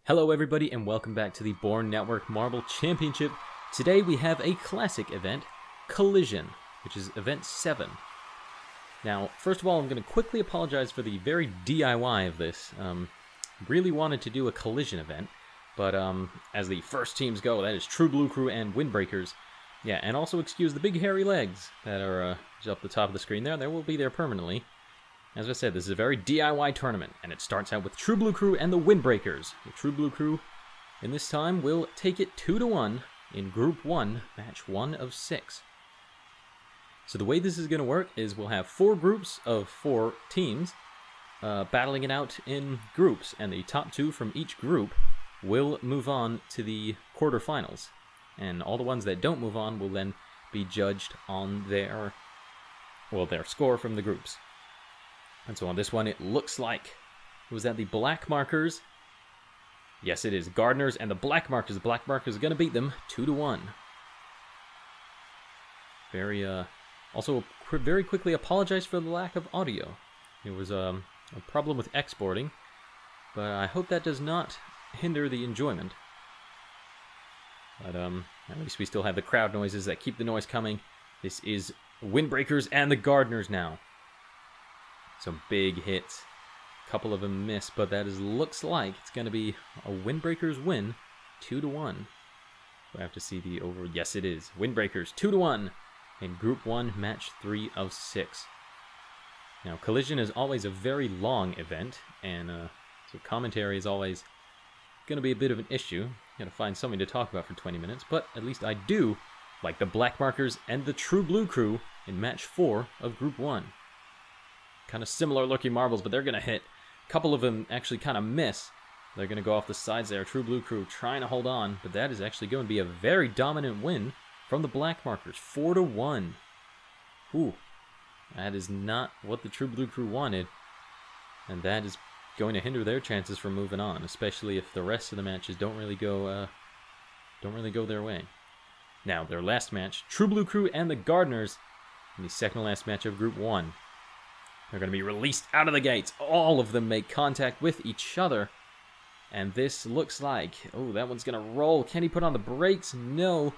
Hello everybody and welcome back to the Bourne Network Marble Championship. Today we have a classic event, Collision, which is event 7. Now, first of all, I'm going to quickly apologize for the very DIY of this. Really wanted to do a Collision event, but as the first teams go, that is True Blue Crew and Windbreakers. Yeah, and also excuse the big hairy legs that are just up the top of the screen there. They will be there permanently. As I said, this is a very DIY tournament, and it starts out with True Blue Crew and the Windbreakers. The True Blue Crew, in this time, will take it 2-1 in Group 1, Match 1 of 6. So the way this is going to work is we'll have 4 groups of 4 teams battling it out in groups, and the top 2 from each group will move on to the quarterfinals. And all the ones that don't move on will then be judged on their score from the groups. And so on this one, it looks like, was that the Blackmarkers? Yes, it is. Gardeners and the Blackmarkers. The Blackmarkers are going to beat them 2-1. Also, very quickly apologize for the lack of audio. It was a problem with exporting, but I hope that does not hinder the enjoyment. But at least we still have the crowd noises that keep the noise coming. This is Windbreakers and the Gardeners now. Some big hits. A couple of them miss, but that looks like it's going to be a Windbreakers win, 2-1. We have to see the over. Yes, it is. Windbreakers 2-1 in Group 1, Match 3 of 6. Now, Collision is always a very long event, and so commentary is always going to be a bit of an issue. Got to find something to talk about for 20 minutes, but at least I do like the Blackmarkers and the True Blue Crew in Match 4 of Group 1. Kind of similar looking marbles, but they're going to hit. A couple of them actually kind of miss. They're going to go off the sides there. True Blue Crew trying to hold on, but that is actually going to be a very dominant win from the Blackmarkers, 4-1. Ooh, that is not what the True Blue Crew wanted, and that is going to hinder their chances from moving on, especially if the rest of the matches don't really go their way. Now, their last match, True Blue Crew and the Gardeners, in the second to last match of Group 1. They're going to be released out of the gates. All of them make contact with each other. And this looks like, oh, that one's going to roll. Can he put on the brakes? No.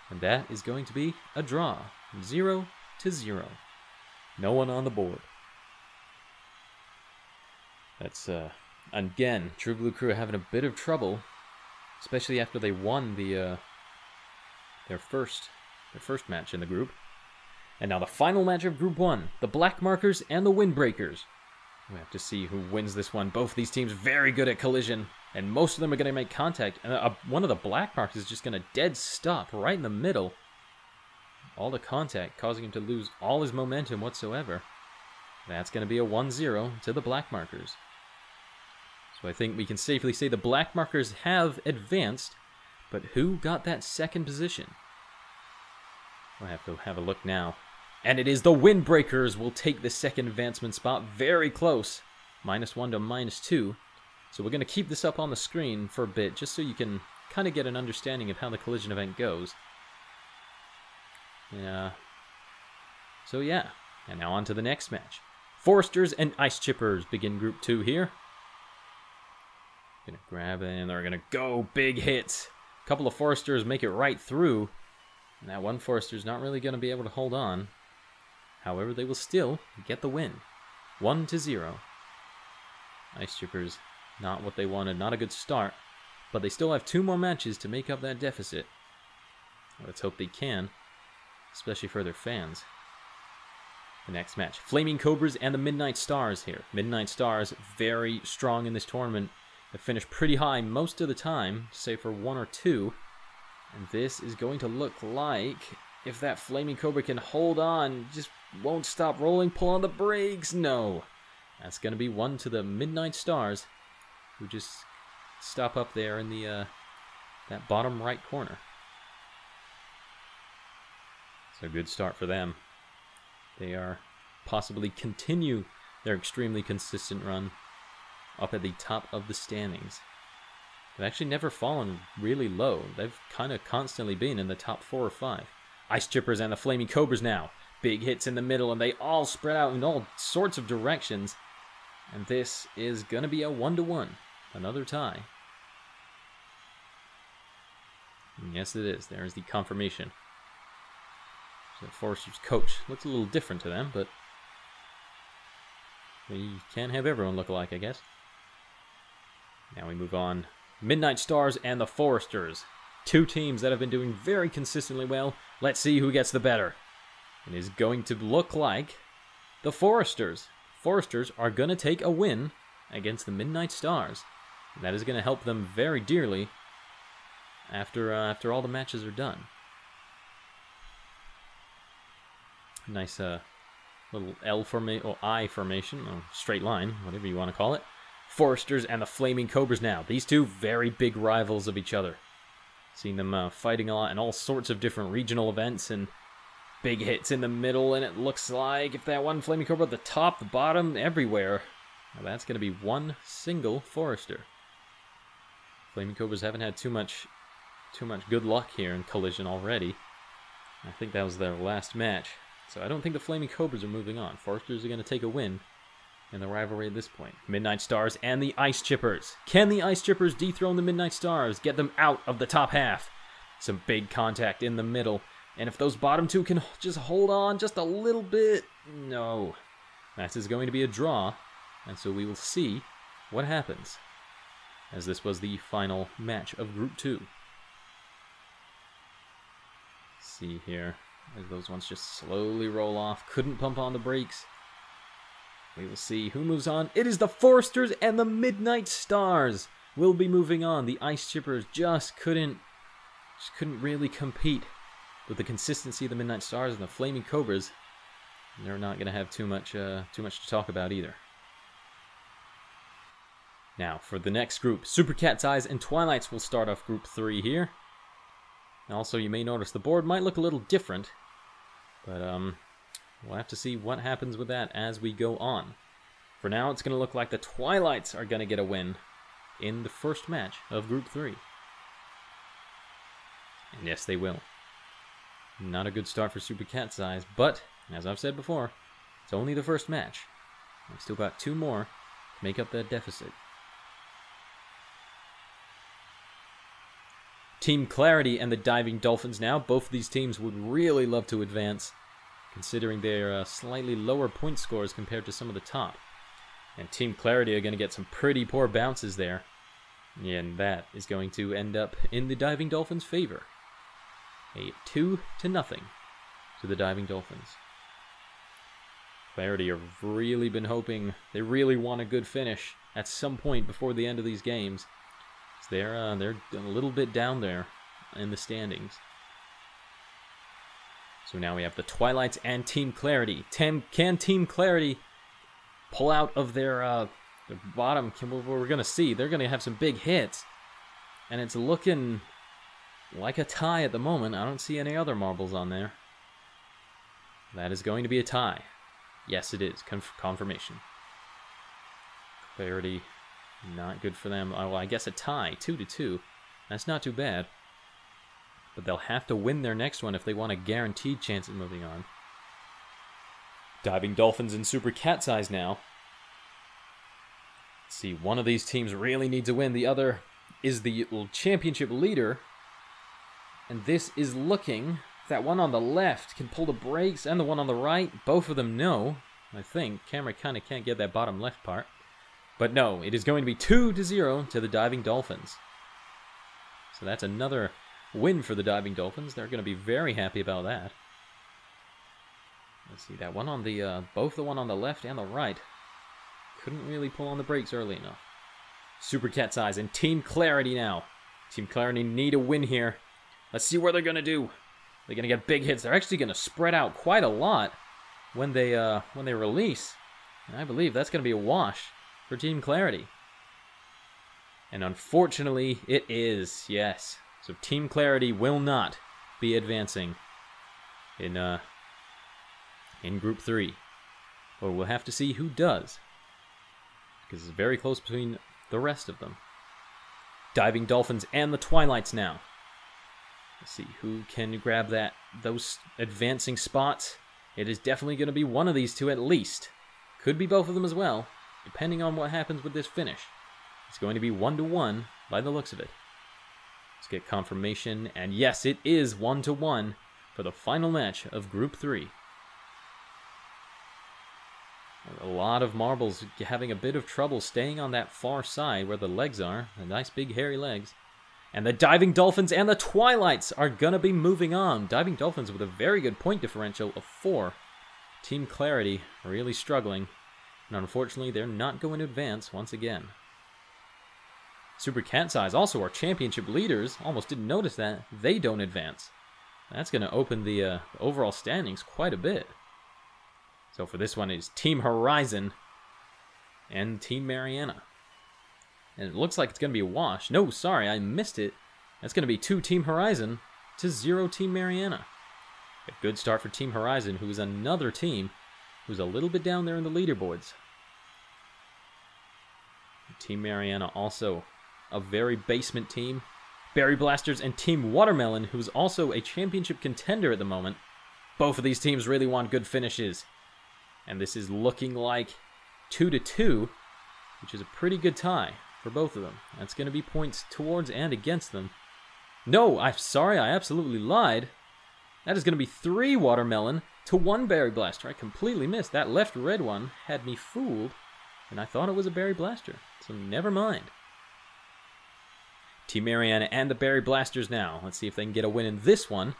And that is going to be a draw. 0-0. No one on the board. That's, again, True Blue Crew having a bit of trouble, especially after they won their first match in the group. And now the final match of Group 1, the Blackmarkers and the Windbreakers. We have to see who wins this one. Both of these teams very good at collision, and most of them are going to make contact. And one of the Blackmarkers is just going to dead stop right in the middle. All the contact, causing him to lose all his momentum whatsoever. That's going to be a 1-0 to the Blackmarkers. So I think we can safely say the Blackmarkers have advanced, but who got that second position? We'll have to have a look now. And it is the Windbreakers will take the second advancement spot. Very close. -1 to -2. So we're going to keep this up on the screen for a bit, just so you can kind of get an understanding of how the collision event goes. Yeah. So yeah. And now on to the next match. Foresters and Ice Chippers begin Group 2 here. Gonna grab it, and they're going to go. Big hits. A couple of Foresters make it right through. And that one Forester's not really going to be able to hold on. However, they will still get the win. 1-0. Ice Chippers, not what they wanted. Not a good start. But they still have 2 more matches to make up that deficit. Let's hope they can. Especially for their fans. The next match. Flaming Cobras and the Midnight Stars here. Midnight Stars, very strong in this tournament. They finish pretty high most of the time, save for 1 or 2. And this is going to look like, if that Flaming Cobra can hold on, just won't stop rolling, pull on the brakes. No. That's going to be 1 to the Midnight Stars, who just stop up there in the that bottom right corner. So a good start for them. They are possibly continue their extremely consistent run up at the top of the standings. They've actually never fallen really low. They've kind of constantly been in the top 4 or 5. Ice Chippers and the Flaming Cobras now. Big hits in the middle, and they all spread out in all sorts of directions. And this is going to be a 1-1. Another tie. Yes, it is. There's the confirmation. So Forrester's coach looks a little different to them, but we can't have everyone look alike, I guess. Now we move on. Midnight Stars and the Forresters. Two teams that have been doing very consistently well. Let's see who gets the better. It is going to look like the Forresters. Forresters are going to take a win against the Midnight Stars. And that is going to help them very dearly after all the matches are done. Nice little L formation, or I formation, or straight line, whatever you want to call it. Forresters and the Flaming Cobras now. These two very big rivals of each other. Seen them fighting a lot in all sorts of different regional events and big hits in the middle, and it looks like if that one Flaming Cobra at the top, the bottom, everywhere, now that's going to be one single Forrester. Flaming Cobras haven't had too much good luck here in Collision already. I think that was their last match. So I don't think the Flaming Cobras are moving on. Forresters are going to take a win in the rivalry at this point. Midnight Stars and the Ice Chippers. Can the Ice Chippers dethrone the Midnight Stars? Get them out of the top half. Some big contact in the middle. And if those bottom two can just hold on just a little bit, no. That is going to be a draw. And so we will see what happens, as this was the final match of Group 2. See here, as those ones just slowly roll off. Couldn't pump on the brakes. We will see who moves on. It is the Forresters and the Midnight Stars will be moving on. The Ice Chippers just couldn't really compete with the consistency of the Midnight Stars and the Flaming Cobras. They're not going to have too much to talk about either. Now, for the next group, Super Cat's Eyes and Twilights will start off Group 3 here. Also, you may notice the board might look a little different, but we'll have to see what happens with that as we go on. For now, it's going to look like the Twilights are going to get a win in the first match of Group 3. And yes, they will. Not a good start for Super Cat's Eyes, but, as I've said before, it's only the first match. We've still got two more to make up that deficit. Team Clarity and the Diving Dolphins now. Both of these teams would really love to advance, considering their slightly lower point scores compared to some of the top. And Team Clarity are going to get some pretty poor bounces there. And that is going to end up in the Diving Dolphins' favor. A 2-0 to the Diving Dolphins. Clarity have really been hoping, they really want a good finish at some point before the end of these games. They're a little bit down there in the standings. So now we have the Twilights and Team Clarity. Can Team Clarity pull out of their bottom? We're going to see. They're going to have some big hits. And it's looking like a tie at the moment. I don't see any other marbles on there. That is going to be a tie. Yes, it is. Confirmation. Clarity, not good for them. Oh, well, I guess a tie. 2-2. That's not too bad. But they'll have to win their next one if they want a guaranteed chance at moving on. Diving Dolphins and Super Cat's Eyes now. Let's see, one of these teams really needs a win. The other is the championship leader. And this is looking... That one on the left can pull the brakes, and the one on the right, both of them no. I think. Camera kind of can't get that bottom left part. But no, it is going to be 2-0 to the Diving Dolphins. So that's another win for the Diving Dolphins. They're going to be very happy about that. Let's see, that one on the, both the one on the left and the right couldn't really pull on the brakes early enough. Super Cat's Eyes and Team Clarity now. Team Clarity need a win here. Let's see what they're going to do. They're going to get big hits. They're actually going to spread out quite a lot when they release. And I believe that's going to be a wash for Team Clarity. And unfortunately, it is. Yes. So Team Clarity will not be advancing in Group 3. But we'll have to see who does, because it's very close between the rest of them. Diving Dolphins and the Twilights now. Let's see who can grab those advancing spots. It is definitely going to be one of these two at least. Could be both of them as well, depending on what happens with this finish. It's going to be 1-1 by the looks of it. It's get confirmation. And yes, it is 1-1 for the final match of Group 3. A lot of marbles having a bit of trouble staying on that far side where the legs are. The nice big hairy legs. And the Diving Dolphins and the Twilights are going to be moving on. Diving Dolphins with a very good point differential of 4. Team Clarity really struggling. And unfortunately, they're not going to advance once again. Super Cat's Eyes, also our championship leaders, almost didn't notice that. They don't advance. That's going to open the overall standings quite a bit. So for this one, it's Team Horizo and Team Mariana. And it looks like it's going to be a wash. No, sorry, I missed it. That's going to be 2 Team Horizo to 0 Team Mariana. A good start for Team Horizo, who is another team who's a little bit down there in the leaderboards. Team Mariana also a very basement team. Berry Blasters and Team Watermelon, who's also a championship contender at the moment. Both of these teams really want good finishes. And this is looking like 2-2, which is a pretty good tie for both of them. That's going to be points towards and against them. No, I'm sorry, I absolutely lied. That is going to be 3 Watermelon to 1 Berry Blaster. I completely missed. That left red one had me fooled, and I thought it was a Berry Blaster. So never mind. Team Mariana and the Berry Blasters now. Let's see if they can get a win in this one.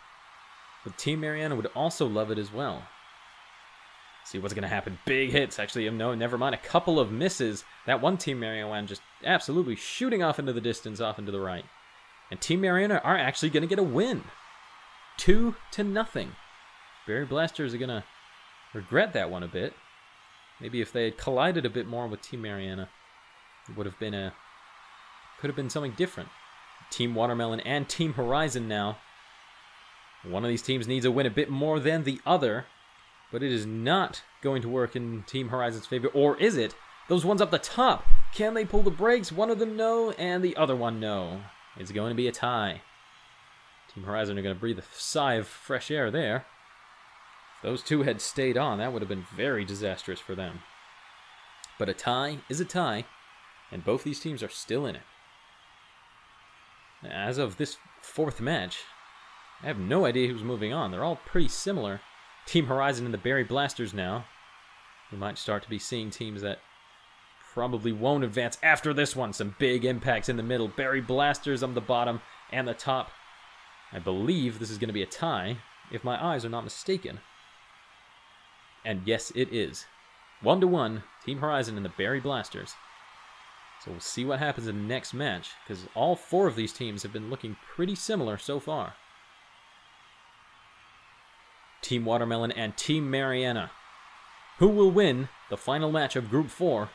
But Team Mariana would also love it as well. See what's going to happen. Big hits. Actually, no, never mind. A couple of misses. That one Team Mariana just absolutely shooting off into the distance, off into the right. And Team Mariana are actually going to get a win. 2-0. Berry Blasters are going to regret that one a bit. Maybe if they had collided a bit more with Team Mariana, it would have been could have been something different. Team Watermelon and Team Horizo now. One of these teams needs a win a bit more than the other. But it is not going to work in Team Horizo's favor. Or is it? Those ones up the top. Can they pull the brakes? One of them no, and the other one no. It's going to be a tie. Team Horizo are going to breathe a sigh of fresh air there. If those two had stayed on, that would have been very disastrous for them. But a tie is a tie, and both these teams are still in it. As of this 4th match, I have no idea who's moving on. They're all pretty similar. Team Horizo and the Berry Blasters now. We might start to be seeing teams that probably won't advance after this one. Some big impacts in the middle. Berry Blasters on the bottom and the top. I believe this is going to be a tie, if my eyes are not mistaken. And yes, it is. 1-1, Team Horizo and the Berry Blasters. So we'll see what happens in the next match, because all 4 of these teams have been looking pretty similar so far. Team Watermelon and Team Mariana. Who will win the final match of Group 4?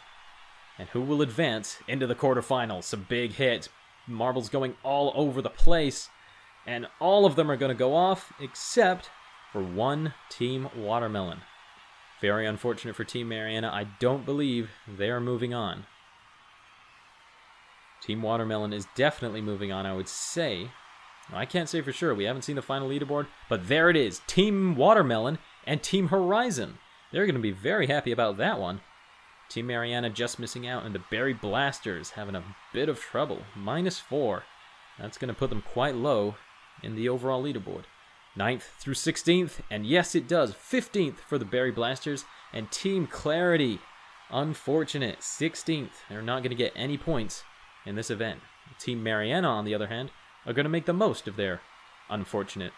And who will advance into the quarterfinals? Some big hits. Marbles going all over the place. And all of them are going to go off, except for one Team Watermelon. Very unfortunate for Team Mariana. I don't believe they are moving on. Team Watermelon is definitely moving on, I would say. I can't say for sure. We haven't seen the final leaderboard. But there it is. Team Watermelon and Team Horizo. They're going to be very happy about that one. Team Mariana just missing out. And the Berry Blasters having a bit of trouble. -4. That's going to put them quite low in the overall leaderboard. 9th through 16th. And yes, it does. 15th for the Berry Blasters. And Team Clarity. Unfortunate. 16th. They're not going to get any points in this event. Team Mariana, on the other hand, are going to make the most of their unfortunate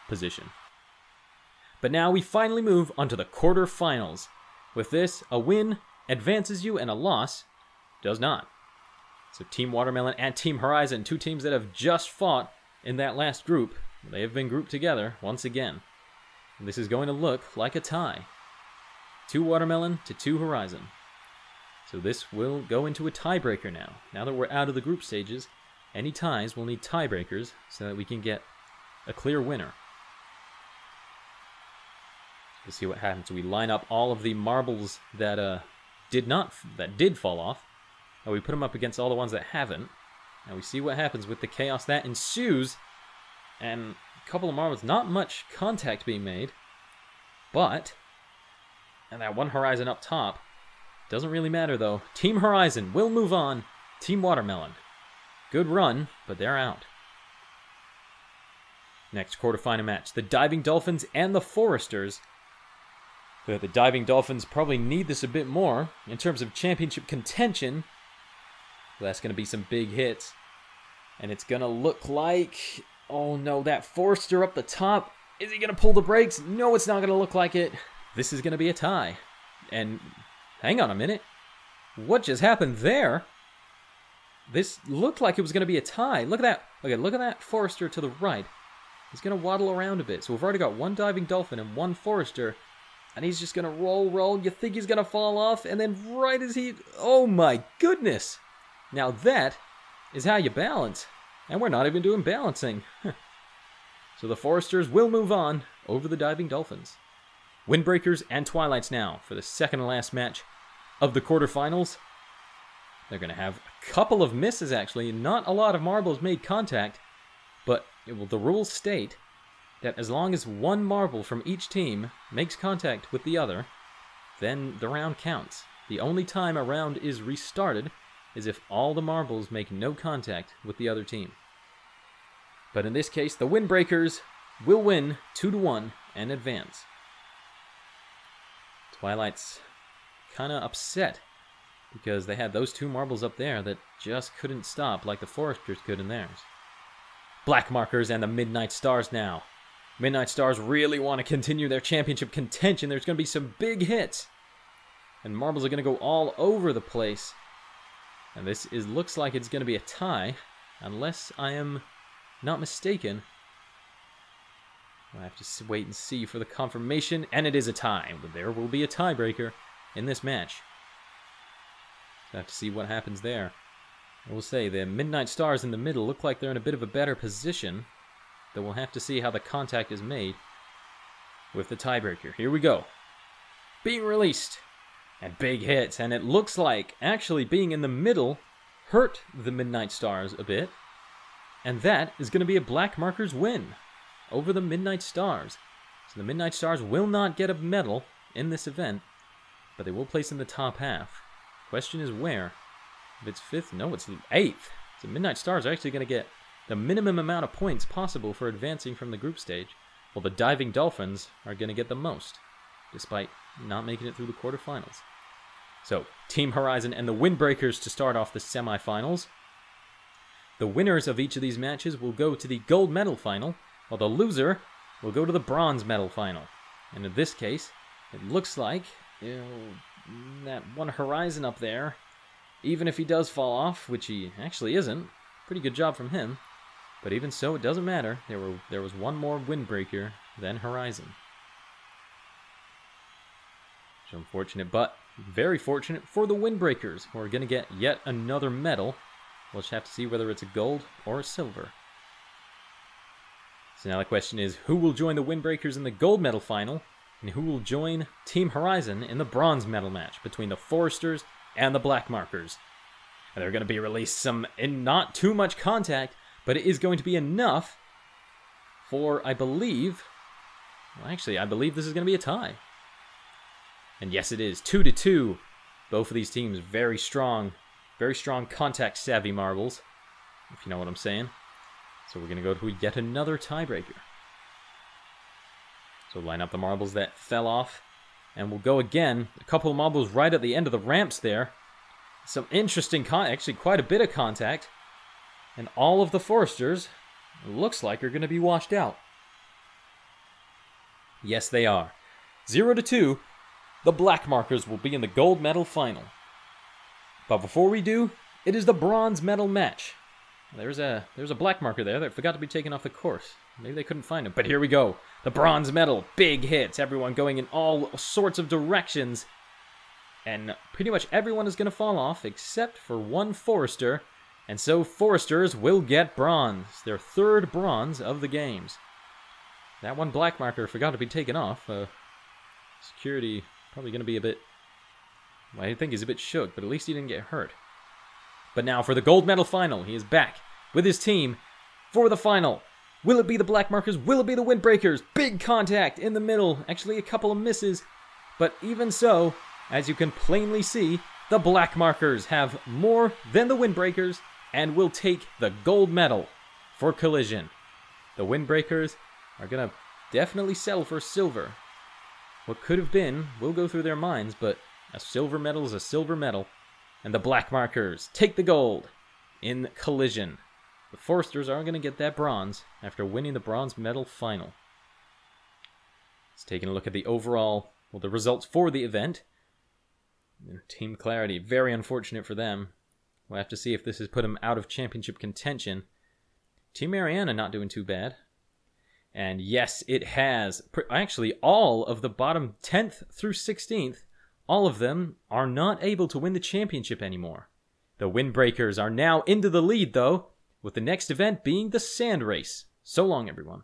position. But now we finally move on to the quarterfinals. With this, a win advances you and a loss does not. So Team Watermelon and Team Horizo, 2 teams that have just fought in that last group, they have been grouped together once again. And this is going to look like a tie. 2 Watermelon to 2 Horizo. So this will go into a tiebreaker now. Now that we're out of the group stages, any ties will need tiebreakers so that we can get a clear winner. We'll see what happens. We line up all of the marbles that did fall off. And we put them up against all the ones that haven't. And we see what happens with the chaos that ensues. And a couple of marbles, not much contact being made. But, and that one Horizo up top, doesn't really matter though. Team Horizo will move on. Team Watermelon. Good run, but they're out. Next quarterfinal match, the Diving Dolphins and the Foresters. The Diving Dolphins probably need this a bit more in terms of championship contention. Well, that's going to be some big hits. And it's going to look like... Oh no, that Forester up the top. Is he going to pull the brakes? No, it's not going to look like it. This is going to be a tie. And hang on a minute. What just happened there? This looked like it was going to be a tie. Look at that. Okay, look at that Forester to the right. He's going to waddle around a bit. So we've already got one Diving Dolphin and one Forester. And he's just going to roll. You think he's going to fall off. And then right as he... Oh my goodness. Now that is how you balance. And we're not even doing balancing. So the Foresters will move on over the Diving Dolphins. Windbreakers and Twilights now for the second and last match of the quarterfinals. They're going to have a couple of misses, actually. Not a lot of marbles made contact. But the rules state that as long as one marble from each team makes contact with the other, then the round counts. The only time a round is restarted is if all the marbles make no contact with the other team. But in this case, the Windbreakers will win 2-1 and advance. Twilight's kind of upset because they had those two marbles up there that just couldn't stop like the Foresters could in theirs. Blackmarkers and the Midnight Stars now. Midnight Stars really want to continue their championship contention. There's going to be some big hits. And marbles are going to go all over the place. And this looks like it's going to be a tie, unless I am not mistaken. I'll have to wait and see for the confirmation, and it is a tie. But there will be a tiebreaker in this match. So I have to see what happens there. I will say the Midnight Stars in the middle look like they're in a bit of a better position, though we'll have to see how the contact is made with the tiebreaker. Here we go. Being released. And big hits, and it looks like actually being in the middle hurt the Midnight Stars a bit. And that is going to be a Blackmarkers win over the Midnight Stars. So the Midnight Stars will not get a medal in this event, but they will place in the top half. Question is where? If it's 5th? No, it's 8th. So Midnight Stars are actually going to get the minimum amount of points possible for advancing from the group stage, while the Diving Dolphins are going to get the most, despite not making it through the quarterfinals. So, Team Horizon and the Windbreakers to start off the semifinals. The winners of each of these matches will go to the gold medal final, while the loser will go to the bronze medal final. And in this case, it looks like that one Horizon up there, even if he does fall off, which he actually isn't, pretty good job from him, but even so, it doesn't matter. There was one more Windbreaker than Horizon. So unfortunate, but very fortunate for the Windbreakers, who are going to get yet another medal. We'll just have to see whether it's a gold or a silver. So now the question is, who will join the Windbreakers in the gold medal final, and who will join Team Horizon in the bronze medal match between the Foresters and the Blackmarkers? And they're going to be released in not too much contact, but it is going to be enough for, I believe this is going to be a tie. And yes, it is. 2-2. Both of these teams very strong contact-savvy marbles, if you know what I'm saying. So we're going to go to yet another tiebreaker. So line up the marbles that fell off, and we'll go again. A couple of marbles right at the end of the ramps there. Some interesting, actually quite a bit of contact. And all of the Foresters, looks like, are going to be washed out. Yes, they are. 0-2. The Blackmarkers will be in the gold medal final. But before we do, it is the bronze medal match. There's a black marker there that forgot to be taken off the course. Maybe they couldn't find him, but here we go. The bronze medal, big hits, everyone going in all sorts of directions. And pretty much everyone is going to fall off except for one Forester. And so Foresters will get bronze, their 3rd bronze of the games. That one black marker forgot to be taken off. Security probably going to be a bit... Well, I think he's a bit shook, but at least he didn't get hurt. But now for the gold medal final, he is back with his team for the final. Will it be the Blackmarkers? Will it be the Windbreakers? Big contact in the middle. Actually, a couple of misses. But even so, as you can plainly see, the Blackmarkers have more than the Windbreakers and will take the gold medal for Collision. The Windbreakers are going to definitely settle for silver. What could have been will go through their minds, but a silver medal is a silver medal. And the Blackmarkers take the gold in collision. The Foresters are going to get that bronze after winning the bronze medal final. Let's take a look at the overall, well, the results for the event. Team Clarity, very unfortunate for them. We'll have to see if this has put them out of championship contention. Team Mariana not doing too bad. And yes, it has. Actually, all of the bottom 10th through 16th, all of them are not able to win the championship anymore. The Windbreakers are now into the lead, though, with the next event being the Sand Race. So long, everyone.